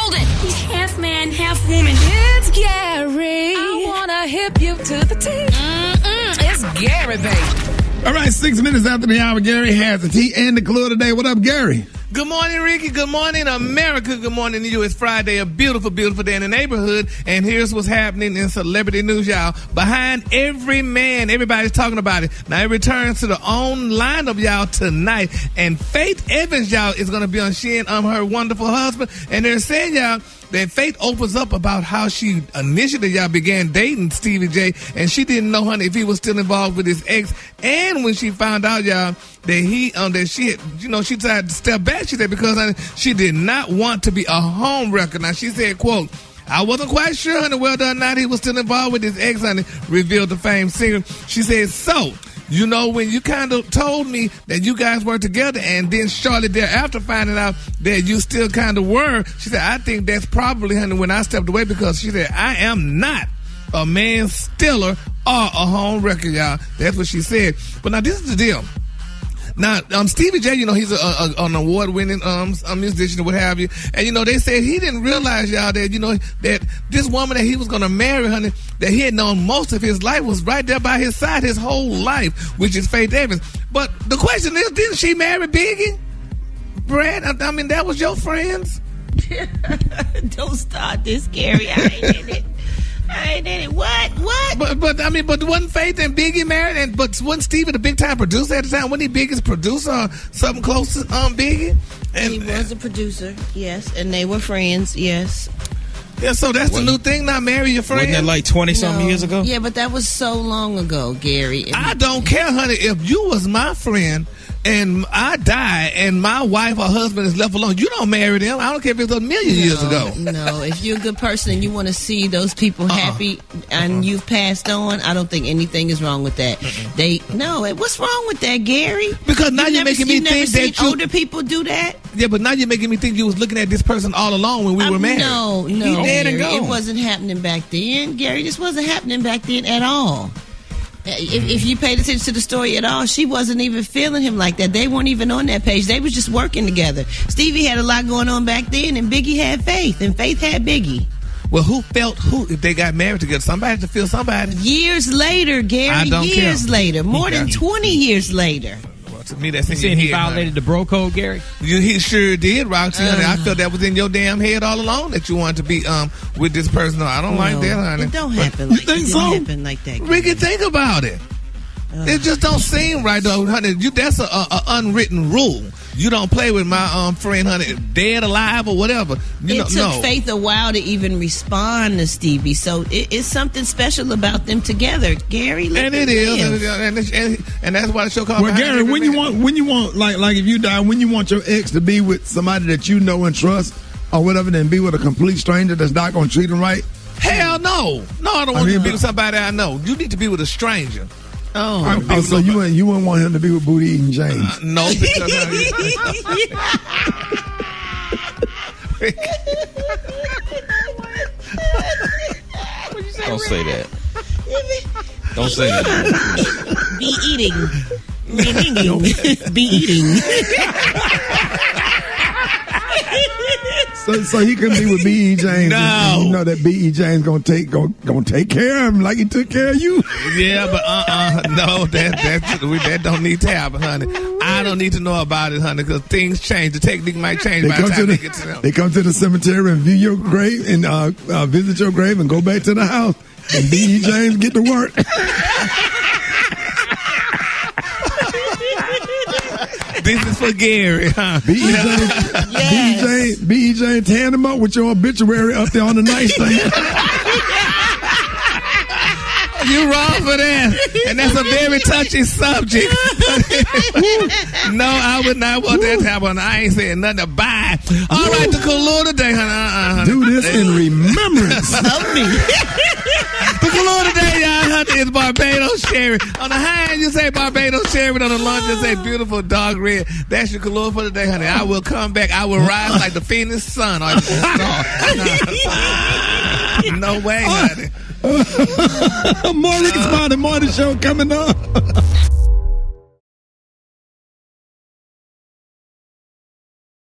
Hold it. He's half man, half woman. It's Gary. I wanna hip you to the T. It's Gary, baby. All right, 6 minutes after the hour, Gary has the tea and the clue of the day. What up, Gary? Good morning, Ricky. Good morning, America. Good morning to you. It's Friday, a beautiful, beautiful day in the neighborhood. And here's what's happening in celebrity news, y'all. Behind every man, everybody's talking about it. Now, it returns to the own lineup, y'all, tonight. And Faith Evans, y'all, is going to be on she and her wonderful husband. And they're saying, y'all, that Faith opens up about how she initially, y'all, began dating Stevie J, and she didn't know, honey, if he was still involved with his ex. And when she found out, y'all, that she had, she decided to step back, she said, because, honey, she did not want to be a home wrecker. Now, she said, quote, I wasn't quite sure, honey, whether or not he was still involved with his ex, honey, revealed the famed singer. She said, so, when you kind of told me that you guys were together and then shortly thereafter finding out that you still kind of were, she said, I think that's probably, honey, when I stepped away, because she said, I am not a man stealer or a home wrecker, y'all. That's what she said. But now this is the deal. Now, Stevie J, he's an award-winning musician or what have you. And, they said he didn't realize, y'all, that, that this woman that he was going to marry, honey, that he had known most of his life was right there by his side his whole life, which is Faith Evans. But the question is, didn't she marry Biggie? Brad, I mean, that was your friends? Don't start this, Gary. I ain't in it. What? But wasn't Faith and Biggie married? But wasn't Stevie the big time producer at the time? Wasn't he Biggie's producer, something close to Biggie? And he was a producer, yes, and they were friends, yes. Yeah, so that's the new thing now, marry your friend. Wasn't that like 20-something years ago? Yeah, but that was so long ago, Gary. I don't care, honey. If you was my friend and I die and my wife or husband is left alone, you don't marry them. I don't care if it's a million years ago. No, if you're a good person and you want to see those people happy and you've passed on, I don't think anything is wrong with that. What's wrong with that, Gary? Because now you're making me think that older people do that. Yeah, but now you're making me think you was looking at this person all along when we were married. No, Gary, it wasn't happening back then. Gary, this wasn't happening back then at all. If you paid attention to the story at all, she wasn't even feeling him like that. They weren't even on that page. They was just working together. Stevie had a lot going on back then, and Biggie had Faith, and Faith had Biggie. Well, who felt who if they got married together? Somebody had to feel somebody. Years later, Gary. I don't care. Later. More than 20 years later. Well, to me, that's in you your saying head. He violated the bro code, Gary? He sure did, Roxy. Honey. I felt that was in your damn head all along that you wanted to be with this person. No, I don't like that, honey. It don't happen like that. It didn't happen like that, Gary. Ricky, think about it. It just don't seem right, though, honey. That's a unwritten rule. You don't play with my friend, honey, dead, alive, or whatever. It took Faith a while to even respond to Stevie, so it's something special about them together, Gary. And it is, and that's why the show called. Well, Gary, when you want, like if you die, when you want your ex to be with somebody that you know and trust, or whatever, than be with a complete stranger that's not going to treat him right. Hell no, I don't want you to be with somebody I know. You need to be with a stranger. So you wouldn't want him to be with Booty Eating James? No, because Don't say that. Don't say that. Be eating. So he couldn't be with B.E. James. No, you know that B.E. James gonna take care of him like he took care of you. Yeah, but no, that don't need to happen, honey. I don't need to know about it, honey, because things change. The technique might change by the time they get to them. They come to the cemetery and view your grave and visit your grave and go back to the house. And B.E. James get to work. This is for Gary, huh? B.E. James tearing him up with your obituary up there on the nightstand. You're wrong for that. And that's a very touchy subject. No, I would not want that to happen. I ain't saying nothing. Bye. All right, the Kahlua today, honey. Do this in remembrance of me. The Kahlua today, y'all, honey, is Barbados Sherry. On the high end, you say Barbados Sherry. On the lunch, you say beautiful dark red. That's your Kahlua for today, honey. I will come back. I will rise like the Phoenix sun or the star. No way, honey. More Ricky Smiley Morning Show coming up.